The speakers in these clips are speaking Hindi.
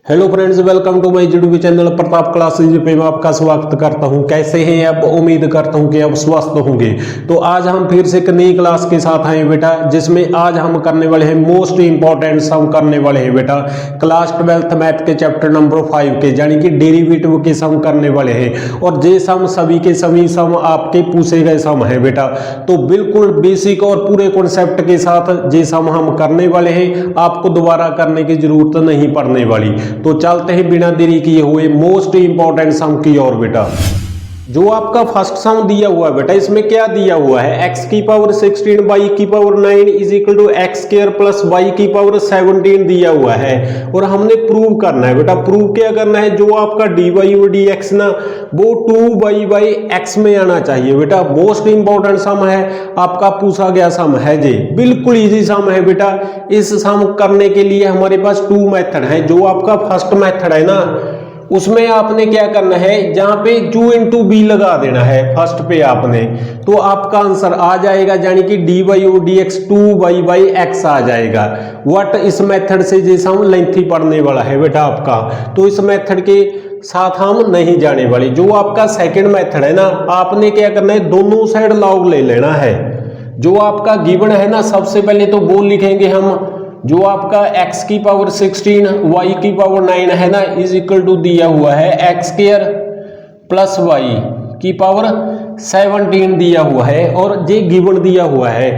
Hello friends, welcome to my YouTube channel Pratap classes पे मैं आपका स्वागत करता हूं। कैसे हैं आप? उम्मीद करता हूं कि आप स्वस्थ होंगे। तो आज हम फिर से एक नई क्लास के साथ आए बेटा, जिसमें आज हम करने वाले हैं मोस्ट इंपॉर्टेंट सम करने वाले हैं बेटा क्लास 12th मैथ के चैप्टर नंबर 5 के, यानी कि डेरिवेटिव के सम करने वाले हैं। और ये सम सभी के सभी सम आपके पूछे गए सम है बेटा। तो बिल्कुल बेसिक और पूरे कॉन्सेप्ट के साथ ये सम हम करने वाले हैं, आपको दोबारा करने की जरूरत नहीं पड़ने वाली। तो चलते हैं बिना देरी किए हुए मोस्ट इंपॉर्टेंट सम की ओर बेटा। जो आपका फर्स्ट सम दिया हुआ है बेटा, इसमें क्या दिया हुआ है? x की पावर 16 y की power 9 is equal to x square plus y की पावर 17 दिया हुआ है। और हमने प्रूव करना है बेटा। प्रूव क्या करना है? जो आपका dy और dx ना, वो 2y बाई x में आना चाहिए बेटा। मोस्ट इंपॉर्टेंट सम है, आपका पूछा गया सम है जी। बिल्कुल इजी सम है बेटा। इस सम करने के लिए हमारे पास 2 मेथड है। जो आपका फर्स्ट मेथड है ना, उसमें आपने क्या करना है, जहां पे 2 इंटू बी लगा देना है फर्स्ट पे आपने, तो आपका आंसर आ जाएगा, यानी कि dy और dx 2y बाई x आ जाएगा। व्हाट इस मेथड से जैसा हम लेंथी पढ़ने वाला है बेटा आपका, तो इस मेथड के साथ हम नहीं जाने वाले। जो आपका सेकंड मेथड है ना, आपने क्या करना है, दोनों साइड लॉग ले लेना है। जो आपका गिवन है ना, सबसे पहले तो वो लिखेंगे हम, जो आपका x की पावर 16 y की पावर 9 है ना, इज इक्वल टू दिया हुआ है एक्स स्क्वायर प्लस y की पावर 17 दिया हुआ है, और ये गिवन दिया हुआ है।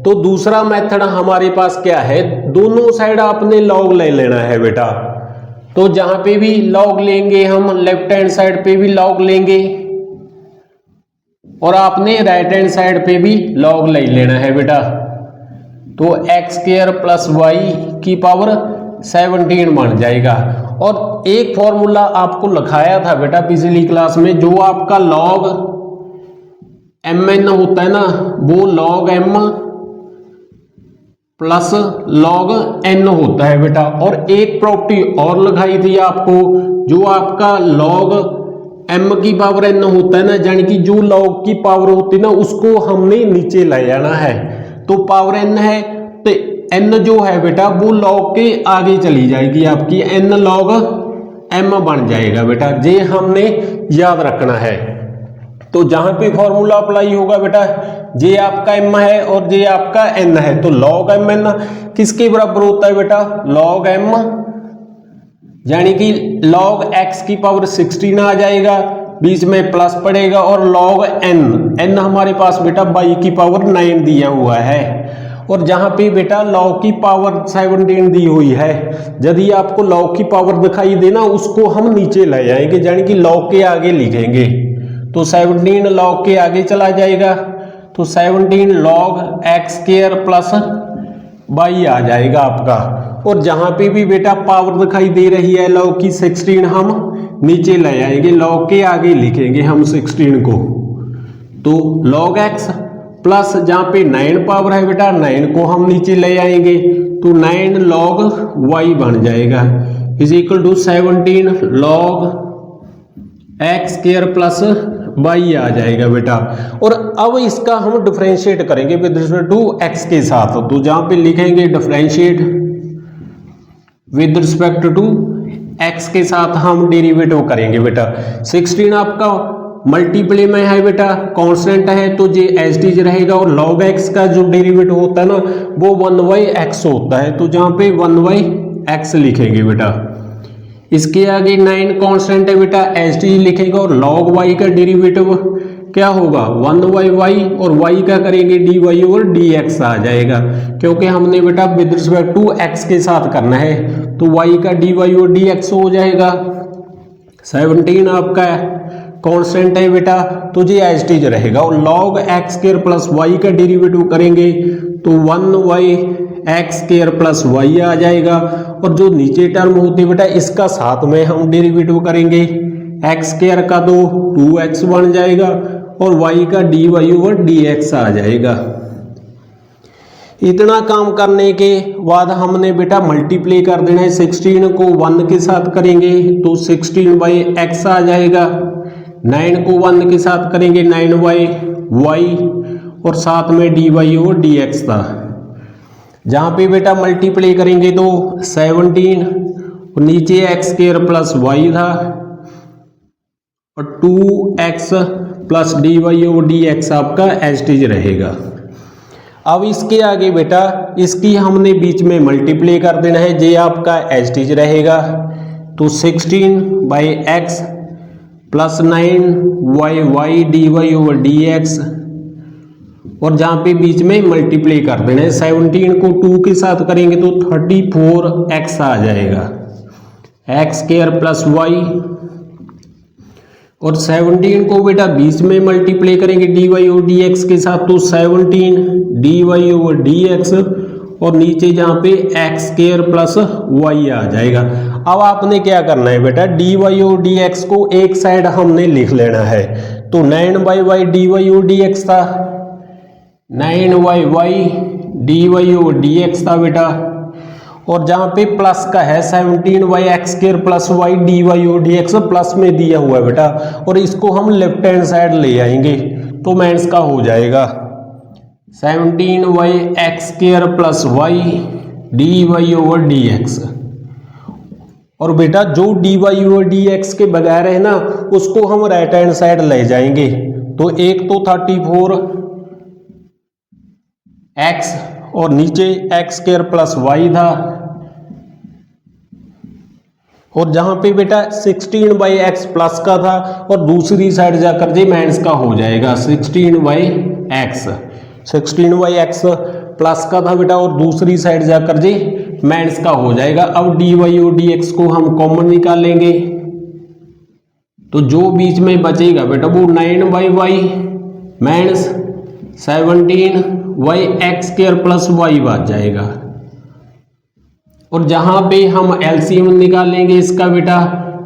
तो दूसरा मेथड हमारे पास क्या है, दोनों साइड आपने लॉग ले लेना है बेटा। तो जहां पे भी लॉग लेंगे हम, लेफ्ट हैंड साइड पे भी लॉग लेंगे और आपने राइट हैंड साइड पे भी लॉग ले लेना है बेटा। तो एक्स स्क्वायर प्लस वाई की पावर 17 बन जाएगा। और एक फॉर्मूला आपको लिखाया था बेटा पिछली क्लास में, जो आपका लॉग एम एन होता है ना, वो log m plus log n होता है बेटा। और एक प्रॉपर्टी और लगाई थी आपको, जो आपका लॉग एम की पावर एन होता है ना, यानी कि जो लॉग की पावर होती है ना, उसको हमने नीचे ले जाना है। तो पावर एन है, तो एन जो है बेटा वो लॉग के आगे चली जाएगी, आपकी एन लॉग एम बन जाएगा बेटा। ये हमने याद रखना है। तो जहां पे फॉर्मूला अप्लाई होगा बेटा, ये आपका एम है और ये आपका एन है, तो लॉग एम एन किसके बराबर होता है बेटा? लॉग एम, यानी कि लॉग एक्स की पावर 16 आ जाएगा, बीच में प्लस पड़ेगा, और लॉग एन, एन हमारे पास बेटा y की पावर 9 दिया हुआ है। और जहां पे बेटा लॉग की पावर 17 दी हुई है, यदि आपको लॉग की पावर दिखाई देना, उसको हम नीचे ले जाएंगे, यानी कि लॉग के आगे लिखेंगे। तो 17 लॉग के आगे चला जाएगा, तो 17 log x square plus y आ जाएगा आपका। और जहां पे भी बेटा पावर दिखाई दे रही है लॉग की 16, हम नीचे ले आएंगे, लॉग के आगे लिखेंगे हम 16 को। तो log x प्लस जहां पे 9 पावर है बेटा, 9 को हम नीचे ले आएंगे, तो 9 log y बन जाएगा, is equal to 17 log x square plus y आ जाएगा बेटा। और अब इसका हम डिफरेंशिएट करेंगे विद रिस्पेक्ट टू x के साथ। तो जहां पे लिखेंगे differentiate with respect to x के साथ हम डेरिवेटिव करेंगे बेटा। 16 आपका मल्टीप्लाई में है बेटा, कांस्टेंट है, तो ये एज इट इज रहेगा। और log x का जो डेरिवेटिव होता है ना, वो 1/x होता है, तो जहां पे 1/x लिखेंगे बेटा। इसके आगे 9 कांस्टेंट है बेटा, एज इट इज लिखेंगे। और log y का डेरिवेटिव क्या होगा? 1/y, और y का करेंगे dy और dx आ जाएगा, क्योंकि हमने बेटा विद रिस्पेक्ट टू x के साथ करना है, तो y का dy और dx हो जाएगा। 17 आपका कांस्टेंट है बेटा, तो ये एज इट इज रहेगा। और log x square plus y का डेरिवेटिव करेंगे, तो 1/x स्क्वायर प्लस वाई आ जाएगा। और जो नीचे टर्म होती है बेटा, इसका साथ में हम डेरिवेटिव करेंगे, एक्स स्क्वायर का तो 2x बन जाएगा, और y का dy और dx आ जाएगा। इतना काम करने के बाद हमने बेटा मल्टीप्लाई कर देना है। 16 को 1 के साथ करेंगे, तो 16/x आ जाएगा। 9 को 1 के साथ करेंगे, 9/y, और साथ में dy और dx था। जहां पे बेटा मल्टीप्लाई करेंगे, तो 17 और नीचे एक्स स्क्वायर प्लस वाई था और 2x plus d Y over D x आपका एज इट इज रहेगा। अब इसके आगे बेटा इसकी हमने बीच में मल्टीप्लाई कर देना है, जे आपका एज इट इज रहेगा। तो 16/x प्लस 9y d Y over D x, और जहाँ पे बीच में मल्टीप्लाई कर देना है। 17 को 2 के साथ करेंगे तो 34x आ जाएगा, एक्स स्क्वायर प्लस वाई, और 17 को बेटा बीच में मल्टीप्लाई करेंगे d Y over D x के साथ, तो 17 d Y over D x, और नीचे जहाँ पे एक्स स्क्वायर प्लस वाई आ जाएगा। अब आपने क्या करना है बेटा, d Y over D x को एक साइड हमने लिख लेना है। तो 9y d Y over D x था, 9y d Y over D x था बेटा, और जहाँ पे प्लस का है 17y x square plus y d Y over D x plus में दिया हुआ है बेटा, और इसको हम लेफ्ट हैंड साइड ले आएंगे तो माइनस का हो जाएगा 17y x square plus y d Y over D x. और बेटा जो d Y over D x के बगैर है ना उसको हम राइट हैंड साइड ले जाएंगे। तो एक तो 34x और नीचे एक्स स्क्वायर प्लस वाई था, और जहां पे बेटा 16/x प्लस का था और दूसरी साइड जाकर जे माइनस का हो जाएगा 16/x प्लस का था बेटा, और दूसरी साइड जाकर जे माइनस का हो जाएगा। अब डी वाई और डी एक्स को हम कॉमन निकालेंगे तो जो बीच में बचेगा बेटा वो 9y minus 17y x square plus y बच जाएगा। और जहां पे हम एलसीएम निकालेंगे इसका बेटा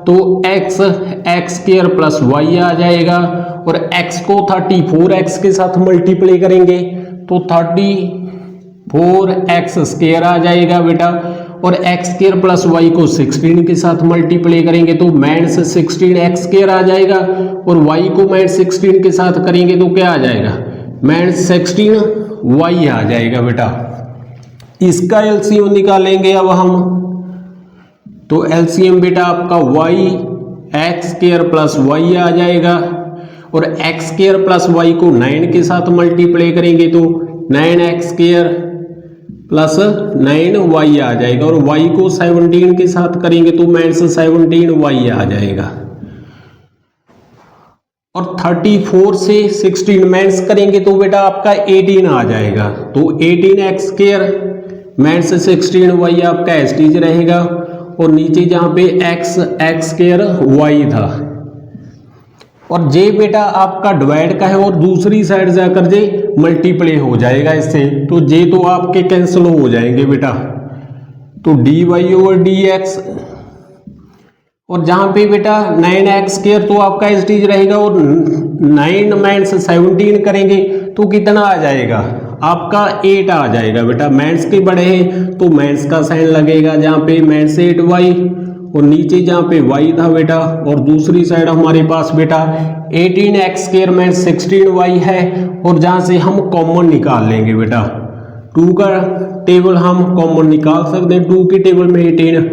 तो x X square plus Y आ जाएगा, और x को 34x के साथ मल्टीप्लाई करेंगे तो 34x स्क्वायर आ जाएगा बेटा, और एक्स स्क्वायर प्लस वाई को 16 के साथ मल्टीप्लाई करेंगे तो माइनस 16x स्क्वायर आ जाएगा, और y को माइनस 16 के साथ करेंगे तो क्या आ जाएगा माइनस 16y आ जाएगा बेटा। इसका एलसीएम निकालेंगे अब हम, तो एलसीएम बेटा आपका y X square plus Y आ जाएगा, और एक्स स्क्वायर प्लस वाई को 9 के साथ मल्टीप्लाई करेंगे तो 9x स्क्वायर प्लस 9y आ जाएगा, और y को 17 के साथ करेंगे तो माइनस 17y आ जाएगा। और 34 से 16 माइनस करेंगे तो बेटा आपका 18 आ जाएगा, तो 18x स्क्वायर माइनस 16y आपका एसटीज रहेगा, और नीचे जहां पे x एक्स स्क्वायर वाई था, और जे बेटा आपका डिवाइड का है और दूसरी साइड जाकर जे मल्टीप्लाई हो जाएगा इससे, तो जे तो आपके कैंसिल हो जाएंगे बेटा। तो D Y over D x, और जहां पे बेटा 9x स्क्वायर तो आपका एसटीज रहेगा, और 9 माइनस 17 करेंगे तो कितना आ जाएगा आपका 8 आ जाएगा बेटा। माइनस के बड़े हैं तो माइनस का साइन लगेगा, जहाँ पे माइनस 8y, और नीचे जहाँ पे y था बेटा, और दूसरी साइड हमारे पास बेटा 18x स्क्वायर माइनस 16y है, और जहाँ से हम कॉमन निकाल लेंगे बेटा 2 का टेबल हम कॉमन निकाल सकते हैं। 2 के टेबल में 18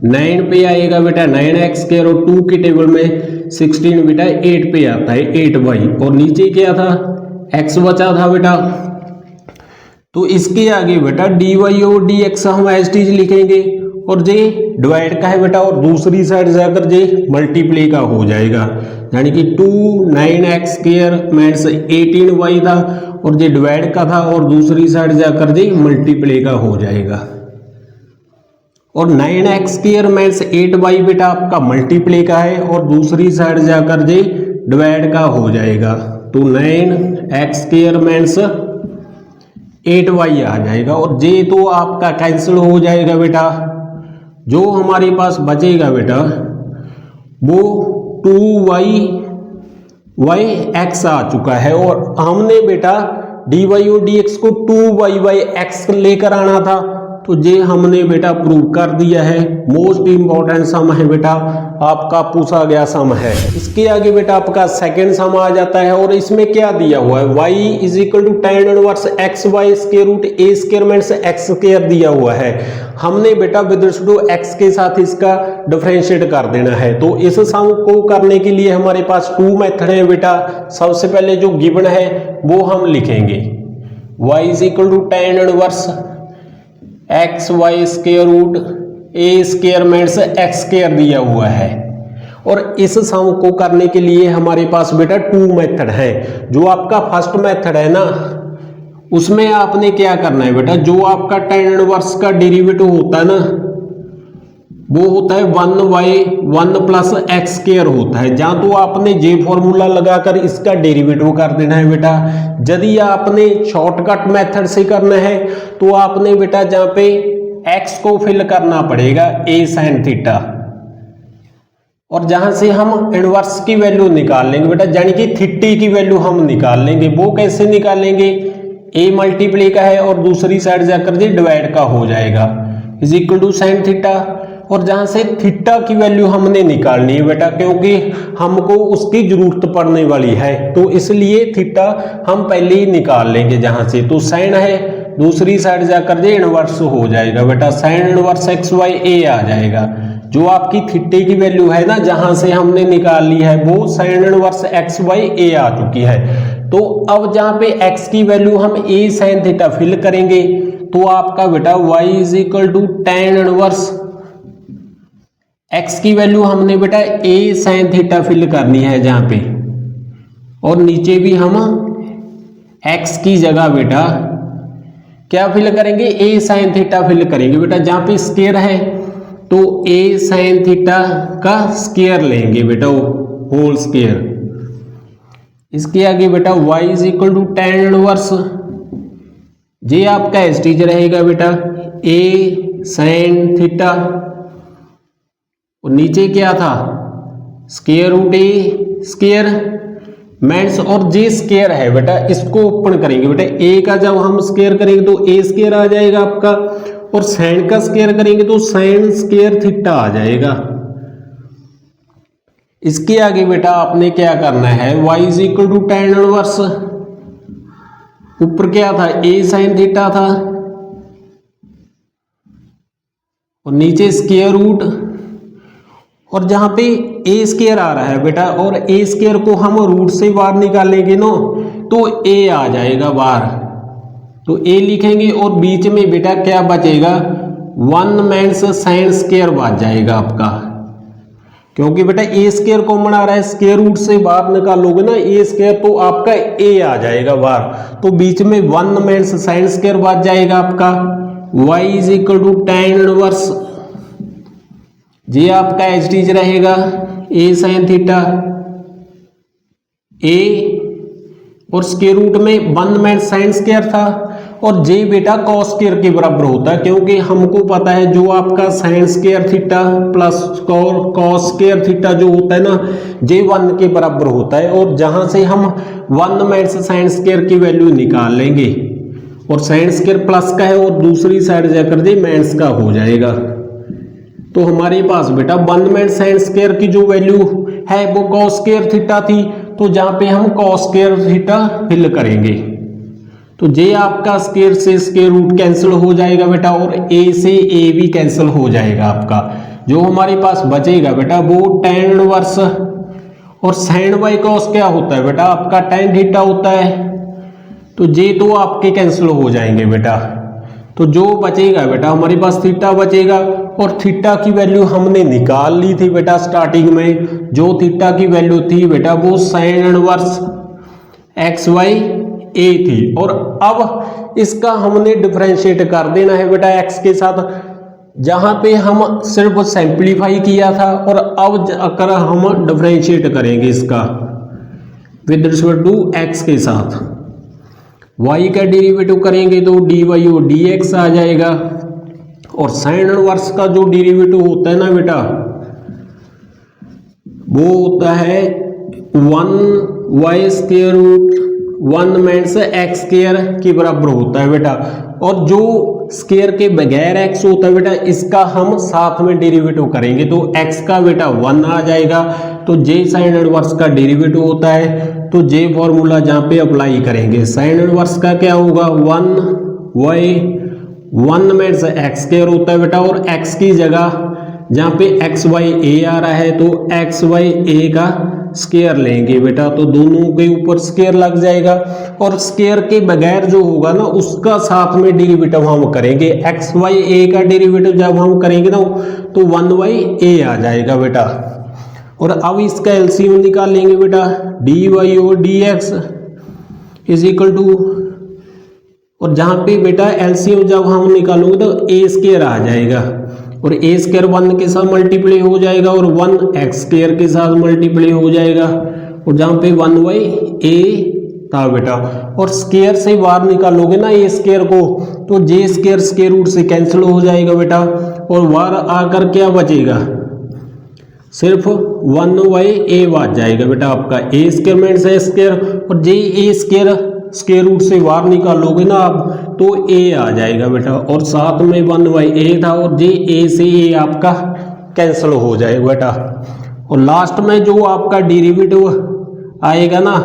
9 पे आएगा बेटा 9x स्क्वायर, और 2 के टेबल में 16 बेटा 8 पे आता है 8y, और नीचे क्या था x बचा था बेटा। तो इसके आगे बेटा डी वाई और डी एक्स हम एज टीज लिखेंगे, और जे डिवाइड का है बेटा, और दूसरी साइड जाकर जे मल्टीप्लाई का हो जाएगा, यानी कि 2 9x स्क्वायर माइनस 18y था, और जे डिवाइड का था और दूसरी साइड जाकर जे मल्टीप्लाई का हो जाएगा। और 9x स्क्वायर माइनस 8y बेटा आपका मल्टीप्लाई का है, और दूसरी साइड जाकर जे डिवाइड का हो जाएगा, तो 9x स्क्वायर माइनस 8y आ जाएगा, और जे तो आपका कैंसिल हो जाएगा बेटा। जो हमारे पास बचेगा बेटा वो 2y x आ चुका है, और हमने बेटा dy और dx को 2y x लेकर आना था, तो ये हमने बेटा प्रूव कर दिया है। मोस्ट इंपॉर्टेंट सम है बेटा, आपका पूछा गया सम है। इसके आगे बेटा आपका सेकंड सम आ जाता है और इसमें क्या दिया हुआ है, y is equal to tan inverse x y square root a square minus x square दिया हुआ है। हमने बेटा विद रिस्पेक्ट टू x के साथ इसका डिफरेंशिएट कर देना है। तो इस सम को करने के लिए हमारे पास टू मेथड है बेटा। सबसे पहले जो गिवन है वो हम लिखेंगे, y is equal to tan inverse x y square root a square minus x square दिया हुआ है। और इस सम को करने के लिए हमारे पास बेटा टू मेथड है। जो आपका फर्स्ट मेथड है ना, उसमें आपने क्या करना है बेटा, जो आपका tan इनवर्स का डेरिवेटिव होता है ना, वो होता है 1/1 प्लस एक्स स्क्वायर होता है। जहां तो आपने जे फॉर्मूला लगाकर इसका डेरिवेटिव कर देना है बेटा। यदि आपने शॉर्टकट मेथड से करना है तो आपने बेटा जहां पे x को फिल करना पड़ेगा a sin थीटा, और जहां से हम इनवर्स की वैल्यू निकाल लेंगे बेटा, यानी कि थीटा की वैल्यू हम निकाल लेंगे। वो कैसे निकालेंगे, a मल्टीप्लाई का है और दूसरी साइड जाकर जी डिवाइड का हो जाएगा, is equal to sine theta. और जहां से थीटा की वैल्यू हमने निकालनी है बेटा, क्योंकि हमको उसकी जरूरत पड़ने वाली है, तो इसलिए थीटा हम पहले ही निकाल लेंगे जहां से। तो साइन है, दूसरी साइड जाकर जे इनवर्स हो जाएगा बेटा, साइन इनवर्स एक्स वाई ए आ जाएगा। जो आपकी थीटे की वैल्यू है ना, जहां से हमने निकाल ली है, वो साइन इनवर्स एक्स वाई ए आ चुकी है। तो अब जहां पे x की वैल्यू हम a sin थीटा फिल करेंगे, तो आपका बेटा y is equal to tan inverse x की वैल्यू हमने बेटा a sin थीटा फिल करनी है जहां पे, और नीचे भी हम x की जगह बेटा क्या फिल करेंगे, a sin थीटा फिल करेंगे बेटा। जहां पे स्क्वायर है तो a sin थीटा का स्क्वायर लेंगे बेटा, होल स्क्वायर। इसके आगे बेटा y is equal to tan inverse, ये आपका एस्टीज रहेगा बेटा a sin थीटा, और नीचे क्या था, square root a square minus, और जे स्क्वायर है बेटा, इसको ओपन करेंगे बेटा। ए का जब हम स्क्वायर करेंगे तो ए स्क्वायर आ जाएगा आपका, और साइन का स्क्वायर करेंगे तो साइन स्क्वायर थीटा आ जाएगा। इसके आगे बेटा आपने क्या करना है, y is equal to tan inverse, ऊपर क्या था a sin थीटा था, और नीचे स्क्वायर रूट, और जहां पे a स्क्वायर आ रहा है बेटा, और a स्क्वायर को हम रूट से बाहर निकालेंगे ना, तो a आ जाएगा बाहर, तो a लिखेंगे, और बीच में बेटा क्या बचेगा, 1 माइनस साइन स्क्वायर बच जाएगा आपका, क्योंकि बेटा a स्क्वायर कॉमन आ रहा है, स्क्वायर रूट से बाहर निकालोगे ना a स्क्वायर, तो आपका a आ जाएगा बाहर, तो बीच में 1 माइनस साइन स्क्वायर बच जाएगा आपका। y is equal to tan inverse, ये आपका एस्टीज रहेगा a sin थीटा a, और स्क्वायर रूट में 1 माइनस साइन स्क्वायर था, और जे बेटा कॉस स्क्वायर के बराबर होता है, क्योंकि हमको पता है जो आपका sine square theta plus cos square theta जो होता है ना, जे 1 के बराबर होता है, और जहां से हम 1 माइनस साइन स्क्वायर की वैल्यू निकाल लेंगे, और साइन स्क्वायर प्लस का है और दूसरी साइड जाकर जे माइनस का हो जाएगा। तो हमारे पास बेटा 1 माइनस साइन स्क्वायर की जो वैल्यू है वो कॉस स्क्वायर थीटा थी, तो जहां पे हम कॉस स्क्वायर थीटा फिल करेंगे, तो जे आपका स्क्वायर से स्क्वायर रूट कैंसिल हो जाएगा बेटा, और a से a भी कैंसिल हो जाएगा आपका। जो हमारे पास बचेगा बेटा वो tan इनवर्स, और साइन बाई कॉस क्या होता है बेटा, आपका tan थीटा होता है, तो जे तो आपके कैंसिल हो जाएंगे बेटा। तो जो बचेगा बेटा हमारे पास थीटा बचेगा, और थीटा की वैल्यू हमने निकाल ली थी बेटा स्टार्टिंग में। जो थीटा की वैल्यू थी बेटा वो साइन इनवर्स एक्स वाई ए थी, और अब इसका हमने डिफरेंशिएट कर देना है बेटा एक्स के साथ, जहां पे हम सिर्फ सिंपलीफाई किया था, और अब अगर हम डिफरेंशिएट करेंगे इसका विद रिस्पेक्ट टू एक्स के साथ, y का डेरिवेटिव करेंगे तो dy और dx आ जाएगा, और साइन इनवर्स का जो डेरिवेटिव होता है ना बेटा वो होता है 1 y square root 1 minus x square के बराबर होता है बेटा। और जो स्क्वायर के बगैर x होता है बेटा इसका हम साथ में डेरिवेटिव करेंगे तो x का बेटा 1 आ जाएगा। तो j साइन इनवर्स का डेरिवेटिव होता है तो j फॉर्मूला जहाँ पे अप्लाई करेंगे साइन इनवर्स का क्या होगा 1 में से x स्क्वायर होता है बेटा और x की जगह जहाँ पे एक्स वाई ए आ रहा है तो एक्स वाई ए का स्क्वायर लेंगे बेटा तो दोनों के ऊपर स्क्वायर लग जाएगा और स्क्वायर के बगैर जो होगा ना उसका साथ में डेरिवेटिव हम करेंगे। एक्स वाई ए का डेरिवेटिव जब हम करेंगे ना तो 1 वाई ए आ जाएगा बेटा। और अब इसका एलसीएम निकाल लेंगे बेटा डी वाई और d x is equal to, और जहाँ पे बेटा एलसीएम जब हम निकालोगे तो ए स्क्वायर आ जाएगा और ए स्क्वायर 1 के साथ मल्टीप्लाई हो जाएगा और 1 एक्स स्क्वायर के साथ मल्टीप्लाई हो जाएगा और जहाँ पे 1 बाई ए था बेटा। और स्क्वायर से बाहर निकालोगे ना ए स्क्वायर को तो जे स्क्वायर स्क्वायर रूट से कैंसिल हो जाएगा बेटा और बाहर आकर क्या बचेगा सिर्फ 1 बाई ए बच जाएगा बेटा आपका। ए स्क्वायर में से स्क्वायर और जे ए स्क्वायर स्क्वायर रूट से बाहर निकालोगे ना आप तो ए आ जाएगा बेटा और साथ में 1 बाई ए था और जे ए से ए आपका कैंसिल हो जाएगा बेटा। और लास्ट में जो आपका डेरिवेटिव आएगा ना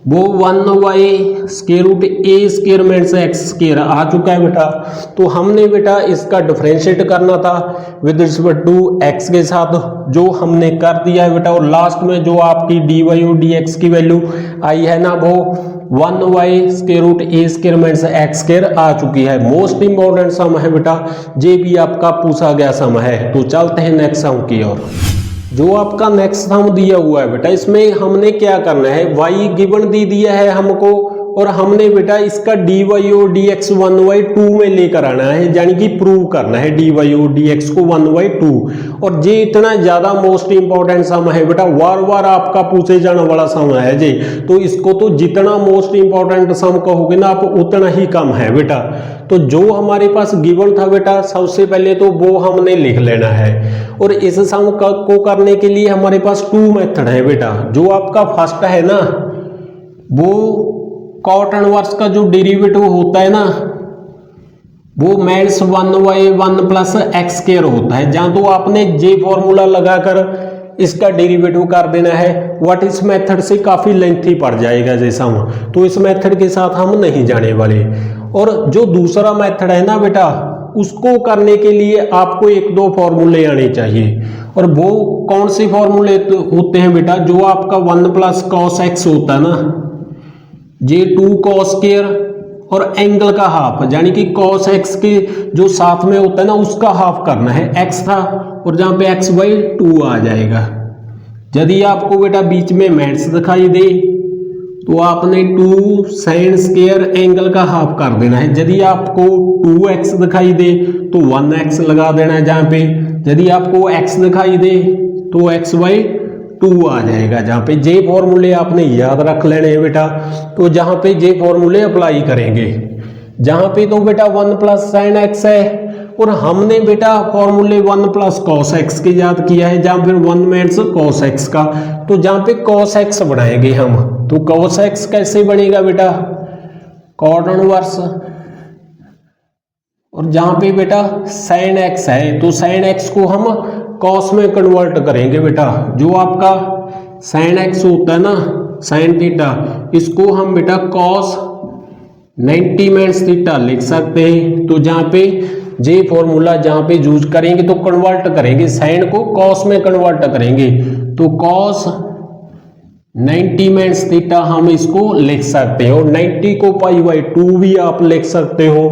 वो 1 by square root a square में से एक्स स्क्वायर आ चुका है बेटा। तो हमने बेटा इसका डिफरेंशिएट करना था विद रिस्पेक्ट टू एक्स के साथ जो हमने कर दिया है बेटा। और लास्ट में जो आपकी डी वाई और डी एक्स की वैल्यू आई है ना वो 1 by square root a square में से एक्स स्क्वायर आ चुकी है। मोस्ट इंपॉर्टेंट सम है बेटा, ये भी आपका पूछा गया सम है। तो चलते हैं नेक्स्ट सम की ओर। जो आपका नेक्स्ट सम दिया हुआ है बेटा इसमें हमने क्या करना है y गिवन दे दिया है हमको और हमने बेटा इसका डी वाई और डी एक्स 1 बाई 2 में लेकर आना है यानी कि प्रूव करना है डी वाई और डी एक्स को 1 बाई 2। और ये इतना ज्यादा मोस्ट इंपॉर्टेंट सम है बेटा, बार बार आपका पूछे जाने वाला सम है जी। तो इसको तो जितना मोस्ट इंपॉर्टेंट सम कहोगे ना आप उतना ही कम है बेटा। तो जो हमारे पास गिवन था बेटा सबसे पहले तो वो हमने लिख लेना है। और इस सम को करने के लिए हमारे पास 2 मेथड है बेटा। जो आपका फर्स्ट है ना वो कॉट इनवर्स का जो डेरिवेटिव होता है ना वो minus 1 by 1 plus x square होता है। जहां तो आपने जे फॉर्मूला लगाकर इसका डेरिवेटिव कर देना है। व्हाट इस मेथड से काफी लेंथी पड़ जाएगा जैसा हम, तो इस मेथड के साथ हम नहीं जाने वाले। और जो दूसरा मेथड है ना बेटा उसको करने के लिए आपको 1-2 फॉर्मूले आने चाहिए। और वो कौन से फॉर्मूले होते हैं बेटा, जो आपका 1 प्लस कॉस एक्स होता है ना जे 2 कॉस स्क्वायर और एंगल का हाफ यानी कि कॉस एक्स के जो साथ में होता है ना उसका हाफ करना है। एक्स था और जहां पे एक्स बाई 2 आ जाएगा। यदि आपको बेटा बीच में मैथ्स दिखाई दे तो आपने 2 साइन स्क्वायर एंगल का हाफ कर देना है। यदि आपको 2x दिखाई दे तो 1x लगा देना है जहां पे। यदि आपको x दिखाई दे तो x बाई 2 आ जाएगा। जहां पे जे फॉर्मूले आपने याद रख लेने हैं बेटा। तो जहां पे जे फॉर्मूले अप्लाई करेंगे जहां पे तो बेटा 1 प्लस साइन एक्स है और हमने बेटा फॉर्मूले 1 प्लस कॉस एक्स के याद किया है। जहां फिर 1 माइनस कॉस एक्स का तो जहां पे कॉस एक्स बनाएंगे हम। तो कॉस एक्स कैसे बनेगा बेटा कॉट इनवर्स, और जहां पे बेटा साइन एक्स है तो साइन एक्स को हम कॉस में कन्वर्ट करेंगे बेटा। जो आपका साइन एक्स होता है ना साइन थीटा इसको हम बेटा कॉस 90 माइनस थीटा लिख सकते हैं। तो जहां पे जे फॉर्मूला जहां पे यूज करेंगे तो कन्वर्ट करेंगे साइन को कॉस में कन्वर्ट करेंगे। तो कॉस 90 माइनस थीटा हम इसको लिख सकते हैं। और 90 को पाई बाई 2 भी आप लिख सकते हो,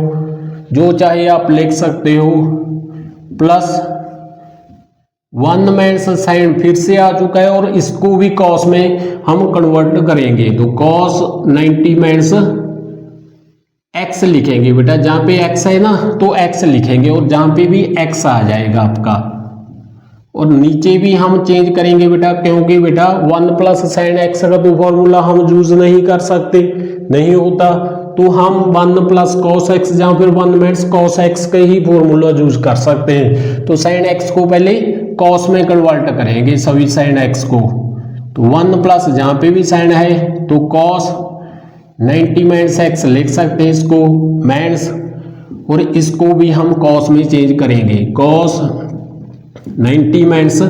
जो चाहे आप लिख सकते हो। प्लस 1 माइनस साइन फिर से आ चुका है और इसको भी कॉस में हम कन्वर्ट करेंगे। तो कॉस 90 माइनस एक्स लिखेंगे बेटा। जहां पे एक्स है ना तो एक्स लिखेंगे और जहां पे भी एक्स आ जाएगा आपका। और नीचे भी हम चेंज करेंगे बेटा क्योंकि बेटा 1 प्लस साइन एक्स का तो फॉर्मूला हम यूज नहीं कर सकते, नहीं होता। तो हम 1 प्लस कॉस एक्स जहां फिर 1 माइनस कॉस एक्स का ही फॉर्मूला यूज कर सकते हैं। तो साइन एक्स को पहले कॉस में कन्वर्ट करेंगे सभी साइन एक्स को। तो 1 प्लस जहां पे भी साइन है तो कॉस 90 माइनस एक्स लिख सकते हैं इसको, माइनस और इसको भी हम कॉस में चेंज करेंगे, कॉस 90 माइनस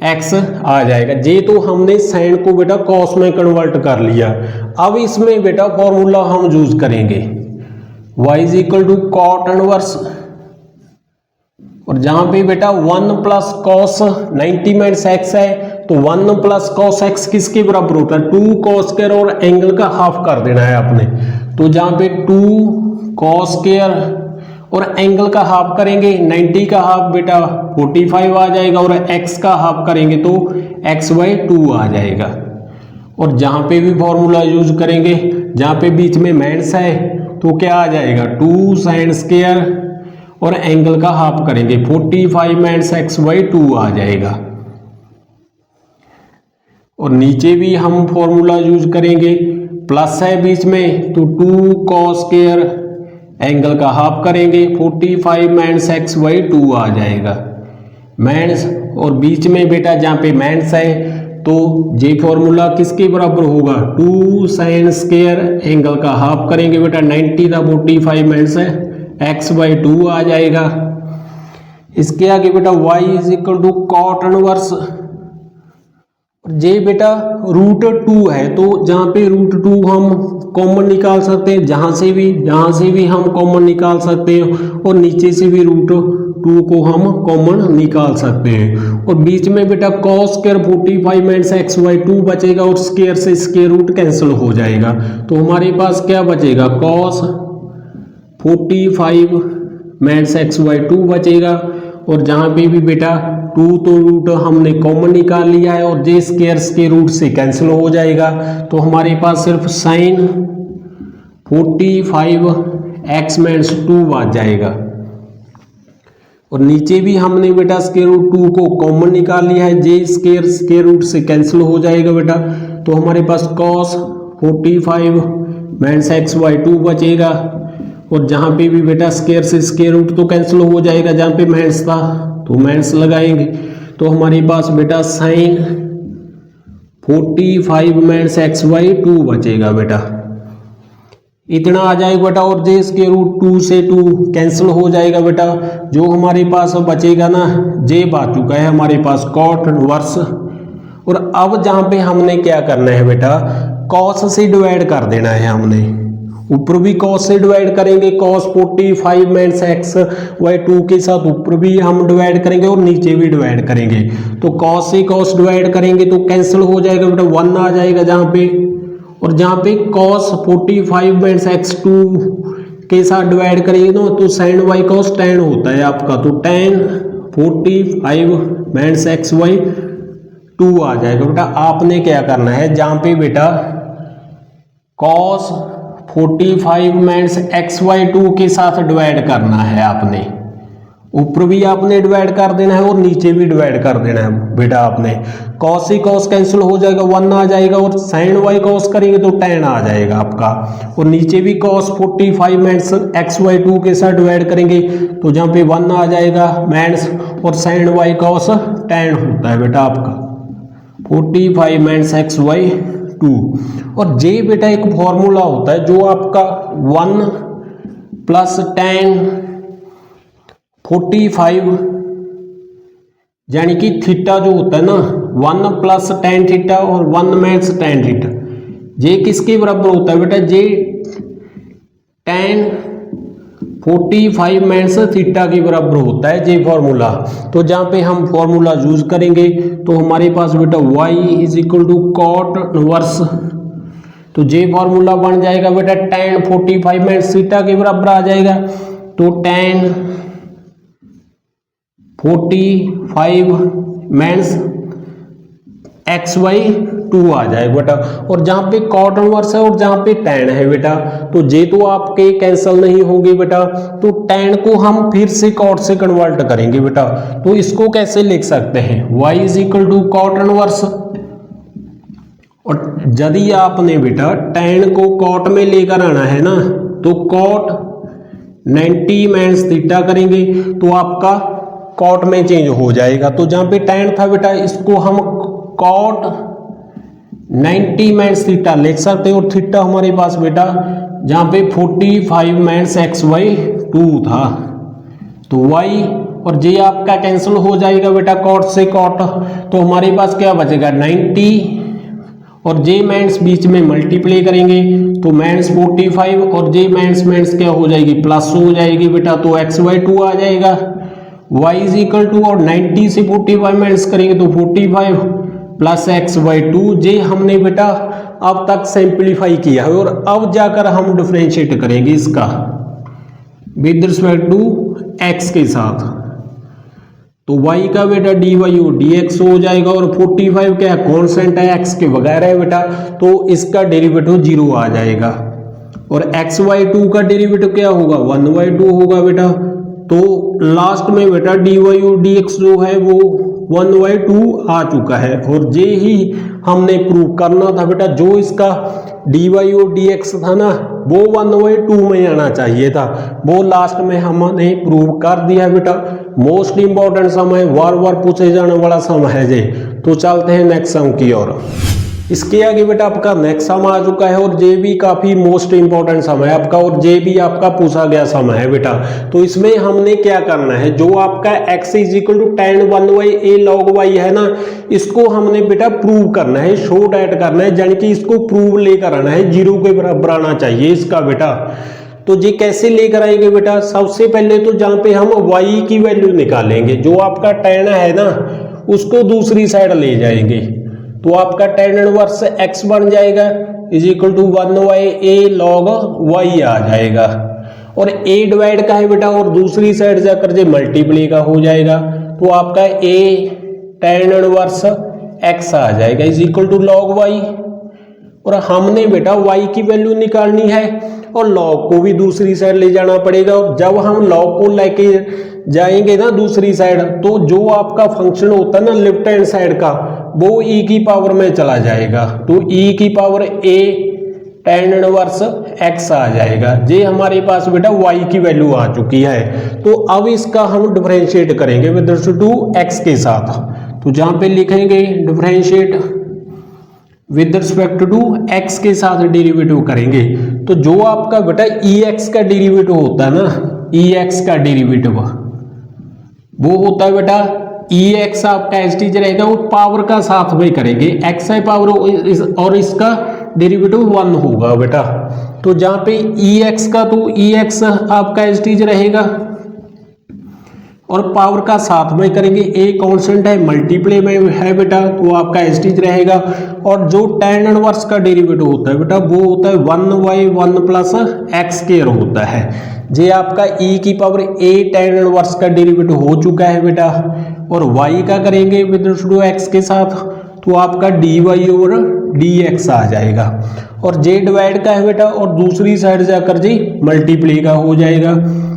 एक्स आ जाएगा। जे तो हमने साइन को बेटा कॉस में कन्वर्ट कर लिया। अब इसमें बेटा फॉर्मूला हम यूज करेंगे y is equal to cot inverse, और जहां पे बेटा 1 प्लस कॉस 90 माइनस एक्स है तो 1 प्लस कॉस एक्स किसके बराबर होता है, 2 कॉस स्क्वायर और एंगल का हाफ कर देना है आपने। तो जहां पे 2 कॉस स्क्वायर और एंगल का हाफ करेंगे, 90 का हाफ बेटा 45 आ जाएगा, और x का हाफ करेंगे तो x/2 आ जाएगा। और जहां पे भी फॉर्मूला यूज करेंगे, जहां पे बीच में माइनस है तो क्या आ जाएगा 2 साइन स्क्वायर और एंगल का हाफ करेंगे 45 माइनस x/2 आ जाएगा। और नीचे भी हम फॉर्मूला यूज करेंगे, प्लस है बीच में तो 2 कॉस स्क्वायर एंगल का हाफ करेंगे 45 माइनस x/2 आ जाएगा माइनस, और बीच में बेटा जहाँ पे माइनस है तो जे फॉर्मूला किसके बराबर होगा 2 साइन स्क्वायर एंगल का हाफ करेंगे बेटा 90 था 45 माइनस x/2 आ जाएगा। इसके आगे बेटा y is equal to cot inverse, जे बेटा √2 है तो जहाँ पे √2 हम कॉमन निकाल सकते हैं, जहाँ से भी हम कॉमन निकाल सकते हैं, और नीचे से भी √2 को हम कॉमन निकाल सकते हैं। और बीच में बेटा कॉस स्क्वायर 45 माइनस x/2 बचेगा, और स्क्वायर से स्क्वायर रूट कैंसिल हो जाएगा। तो हमारे पास क्या बचेगा कॉस 45 माइनस x/2 बचेगा, और जहाँ पे भी बेटा 2 तो रूट हमने कॉमन निकाल लिया है, और जे स्क्वायर के रूट से कैंसिल हो जाएगा। तो हमारे पास सिर्फ साइन 45 x-2 बच जाएगा। और नीचे भी हमने बेटा स्क्वायर रूट 2 को कॉमन निकाल लिया है, जे स्क्वायर रूट से कैंसिल हो जाएगा बेटा। तो हमारे पास कॉस 45 माइनस x/2 बचेगा, और जहाँ पे भी बेटा स्क्वायर से स्क्वायर रूट तो कैंसिल हो जाएगा, जहाँ पे माइनस था तो माइनस लगाएंगे। तो हमारे पास बेटा साइन 45 माइनस x/2 बचेगा बेटा, इतना आ जाएगा बेटा। और जे स्क्वायर रूट 2 से 2 कैंसिल हो जाएगा बेटा, जो हमारे पास बचेगा ना जे बच चुका है हमारे पास कॉट इनवर्स। और अब जहाँ पे हमने क्या करना है बेटा कॉस से डिवाइड कर देना है हमने, ऊपर भी कॉस से डिवाइड करेंगे, कॉस 45 माइनस x/2 के साथ ऊपर भी हम डिवाइड करेंगे और नीचे भी डिवाइड करेंगे। तो कॉस से कॉस डिवाइड करेंगे तो कैंसिल हो जाएगा बेटा, 1 आ जाएगा जहाँ पे, और जहाँ पे cos 45 माइनस x/2 के साथ डिवाइड करेंगे ना तो sin y cos tan होता है आपका, तो tan 45 माइनस x/2 आ जाएगा बेटा। आपने क्या करना है जहाँ पे बेटा cos 45 माइनस x/2 के साथ डिवाइड करना है आपने, ऊपर भी आपने डिवाइड कर देना है और नीचे भी डिवाइड कर देना है बेटा आपने। cos से cos कैंसिल हो जाएगा, 1 आ जाएगा, और sin y cos करेंगे तो tan आ जाएगा आपका। और नीचे भी cos 45 माइनस x/2 के साथ डिवाइड करेंगे तो जहाँ पे 1 आ जाएगा माइनस, और sin y cos tan होता है बेटा आपका 45 माइनस x/2। और जे बेटा एक फॉर्मूला होता है जो आपका 1 प्लस tan 45 यानी कि थीटा जो होता है ना 1 प्लस tan थीटा और 1 माइनस tan थीटा, जे किसके बराबर होता है बेटा, जे tan 45 माइनस थीटा के बराबर होता है जे फॉर्मूला। तो जहाँ पे हम फॉर्मूला यूज करेंगे तो हमारे पास बेटा y is equal to cot inverse, तो जे फॉर्मूला बन जाएगा बेटा tan 45 माइनस थीटा के बराबर आ जाएगा, तो tan 45 माइनस x/2 आ जाएगा बेटा। और जहाँ पे कॉट इनवर्स है और जहाँ पे tan है बेटा, तो जे तो आपके कैंसिल नहीं होंगे बेटा, तो tan को हम फिर से कॉट से कन्वर्ट करेंगे बेटा। तो इसको कैसे लिख सकते हैं, y is equal to cot inverse, और यदि आपने बेटा tan को कॉट में लेकर आना है ना तो कॉट 90 माइनस थीटा करेंगे तो आपका कॉट में चेंज हो जाएगा। तो जहाँ पे tan था बेटा इसको हम कॉट 90 माइनस थीटा लिख सकते हैं, और थीटा हमारे पास बेटा जहाँ पे 45 माइनस x/2 2 था, तो y और जे आपका कैंसिल हो जाएगा बेटा कॉट से कॉट, तो हमारे पास क्या बचेगा 90 और जे माइनस बीच में मल्टीप्लाई करेंगे तो माइनस 45 और जे माइनस माइनस क्या हो जाएगी प्लस हो जाएगी बेटा, तो x/2 आ जाएगा। y इज इक्वल टू और 90 से 45 माइनस करेंगे तो 45 प्लस x/2। जे हमने बेटा अब तक सिंप्लीफाई किया है और अब जाकर हम डिफरेंशिएट करेंगे इसका विद रिस्पेक्ट टू x के साथ, तो y का बेटा dy और dx हो जाएगा और 45 क्या है कॉन्स्टेंट है x के बगैर है बेटा, तो इसका डेरिवेटिव 0 आ जाएगा और x/2 का डेरिवेटिव क्या होगा 1/2 होगा बेटा, तो लास्ट में बेटा dy और dx जो है वो 1/2 आ चुका है और ये ही हमने प्रूव करना था बेटा, जो इसका dy और dx था ना वो 1/2 में आना चाहिए था, वो लास्ट में हमने प्रूव कर दिया बेटा। मोस्ट इंपॉर्टेंट सम है, बार बार पूछे जाने वाला सम है जे। तो चलते हैं नेक्स्ट सम की ओर। इसके आगे बेटा आपका नेक्स्ट सम आ चुका है और जे भी काफी मोस्ट इंपॉर्टेंट सम है आपका और जे भी आपका पूछा गया सम है बेटा। तो इसमें हमने क्या करना है, जो आपका x is equal to tan 1/a log y है ना, इसको हमने बेटा प्रूव करना है, शो डैट करना है, यानी कि इसको प्रूव लेकर आना है, 0 के बराबर आना चाहिए इसका बेटा। तो ये कैसे लेकर आएंगे बेटा, सबसे पहले तो जहां पे हम y की वैल्यू निकालेंगे, जो आपका tan है ना उसको दूसरी साइड ले जाएंगे, तो आपका tan इनवर्स x बन जाएगा is equal to 1/a log y आ जाएगा और a डिवाइड का है बेटा और दूसरी साइड जाकर जो मल्टीप्लाई का हो जाएगा, तो आपका a tan इनवर्स x आ जाएगा is equal to log y। और हमने बेटा y की वैल्यू निकालनी है और log को भी दूसरी साइड ले जाना पड़ेगा, और जब हम log को लेके जाएंगे ना दूसरी साइड, तो जो आपका फंक्शन होता है ना लेफ्ट हैंड साइड का वो e की पावर में चला जाएगा, तो e की power a tan inverse x आ जाएगा। ये हमारे पास बेटा y की वैल्यू आ चुकी है, तो अब इसका हम डिफरेंशिएट करेंगे विद रिस्पेक्ट टू x के साथ, तो जहां पे लिखेंगे differentiate with respect to x के साथ डेरिवेटिव करेंगे, तो जो आपका बेटा ex का डेरिवेटिव होता है ना, ex का डेरिवेटिव वो होता है बेटा ex आपका एसटीज रहेगा, वो पावर का साथ में करेंगे, x है पावर और इसका डेरिवेटिव 1 होगा बेटा। तो जहां पे ex का तो ex आपका एसटीज रहेगा और पावर का साथ में करेंगे, a कांस्टेंट है मल्टीप्लाई में है बेटा, तो आपका एसटीज रहेगा। और जो tan इनवर्स का डेरिवेटिव होता है बेटा वो होता है 1/1 प्लस x स्क्वायर होता है। ये आपका e की पावर a tan इनवर्स का डेरिवेटिव हो चुका है बेटा, और y का करेंगे विद रिस्पेक्ट टू x के साथ, तो आपका dy ओवर dx आ जाएगा। और j डिवाइड का है बेटा और दूसरी साइड जाकर जी मल्टीप्लाई का हो जाएगा,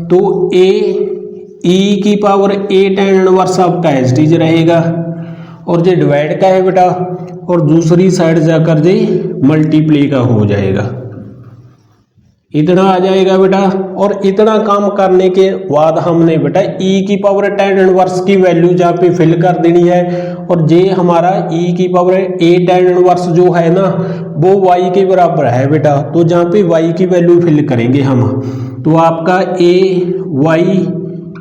तो a e की पावर a tan इनवर्स आपका एज टी रहेगा और ये डिवाइड का है बेटा और दूसरी साइड जाकर जे मल्टीप्लाई का हो जाएगा, इतना आ जाएगा बेटा। और इतना काम करने के बाद हमने बेटा e की पावर tan इनवर्स की वैल्यू जहाँ पे फिल कर देनी है, और जे हमारा e की पावर a tan इनवर्स जो है ना वो y के बराबर है बेटा, तो जहाँ पे y की वैल्यू फिल करेंगे हम, तो आपका a y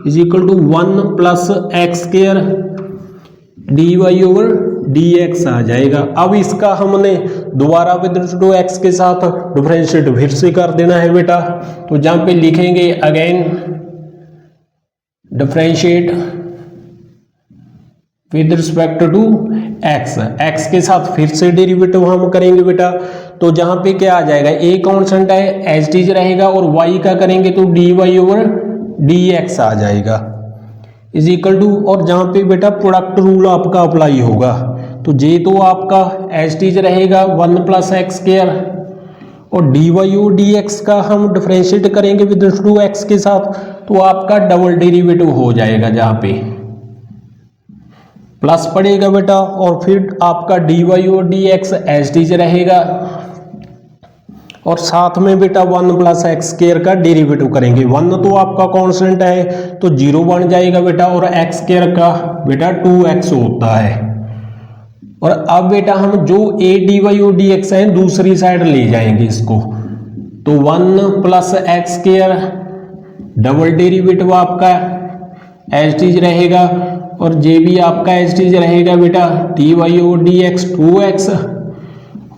is equal to 1 plus x square D Y over D X आ जाएगा। अब इसका हमने दोबारा विद रिस्पेक्ट टू एक्स के साथ डिफरेंशिएट फिर से कर देना है बेटा, तो जहां पे लिखेंगे again differentiate with respect to x, x के साथ फिर से डेरिवेटिव हम करेंगे बेटा, तो जहां पे क्या आ जाएगा a कांस्टेंट है एज टी रहेगा और y का करेंगे तो D Y over D X आ जाएगा इज इक्वल टू, और जहां पे बेटा प्रोडक्ट रूल आपका अप्लाई होगा, तो जे तो आपका एज टी रहेगा 1 प्लस एक्स स्क्वायर और डी वाई ओ डी एक्स का हम डिफरेंशिएट करेंगे विद रिस्पेक्ट टू एक्स के साथ, तो आपका डबल डेरिवेटिव हो जाएगा, जहां पे प्लस पड़ेगा बेटा और फिर आपका डी वाई ओ डी एक्स एज टी रहेगा और साथ में बेटा 1 प्लस एक्स स्क्वायर का डेरिवेटिव करेंगे। 1 तो आपका कांस्टेंट है तो 0 बन जाएगा बेटा, और एक्स स्क्वायर का बेटा 2x होता है। और अब बेटा हम जो a डी वाई ओ डी एक्स है दूसरी साइड ले जाएंगे इसको, तो 1 plus x square double derivative आपका एज इट इज रहेगा और जे भी आपका एज इट इज रहेगा बेटा डी वाई ओ डी एक्स 2x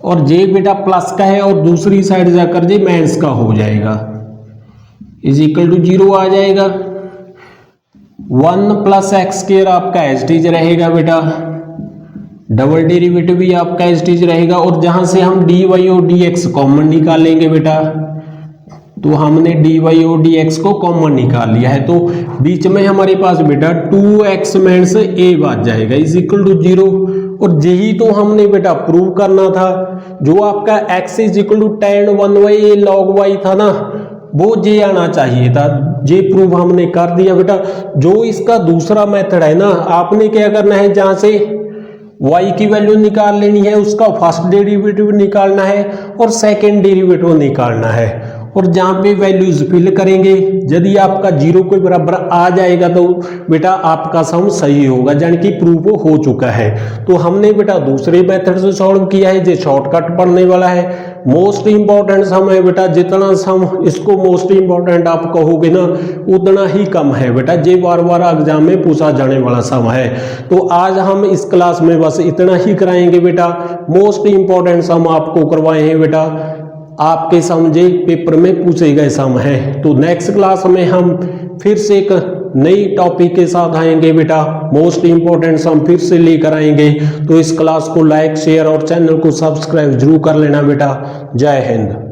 और जे बेटा प्लस का है और दूसरी साइड जाकर जे माइनस का हो जाएगा इज इक्वल टू 0 आ जाएगा। 1 प्लस एक्स स्क्वायर आपका एज इट इज रहेगा बेटा, डबल डेरिवेटिव भी आपका एज इट इज रहेगा और जहां से हम डी वाई ओ डी एक्स कॉमन निकालेंगे बेटा, तो हमने डी वाई ओ डी एक्स को कॉमन निकाल लिया है तो बीच में हमारे पास बेटा 2x माइनस a बच जाएगा इज इक्वल टू 0 और यही तो हमने बेटा प्रूव करना था। जो आपका x is equal to tan 1/a log y था ना, वो जे आना चाहिए था, जे प्रूव हमने कर दिया बेटा। जो इसका दूसरा मेथड है ना, आपने क्या करना है, जहां से y की वैल्यू निकाल लेनी है उसका फर्स्ट डेरिवेटिव निकालना है और सेकंड डेरिवेटिव निकालना है और जहां पे वैल्यूज फिल करेंगे यदि आपका 0 के बराबर आ जाएगा तो बेटा आपका सम सही होगा, यानी कि प्रूफ हो चुका है। तो हमने बेटा दूसरे मेथड से सॉल्व किया है, जो शॉर्टकट पढ़ने वाला है। मोस्ट इंपॉर्टेंट सम है बेटा, जितना सम इसको मोस्ट इंपॉर्टेंट आप कहोगे ना उतना ही कम है बेटा, जे बार बार एग्जाम में पूछा जाने वाला सम है। तो आज हम इस क्लास में बस इतना ही कराएंगे बेटा, मोस्ट इंपॉर्टेंट सम आपको करवाए हैं बेटा, आपके समझे पेपर में पूछे गए सम है। तो नेक्स्ट क्लास में हम फिर से एक नई टॉपिक के साथ आएंगे बेटा, मोस्ट इंपॉर्टेंट सम फिर से लेकर आएंगे। तो इस क्लास को लाइक शेयर और चैनल को सब्सक्राइब जरूर कर लेना बेटा। जय हिंद।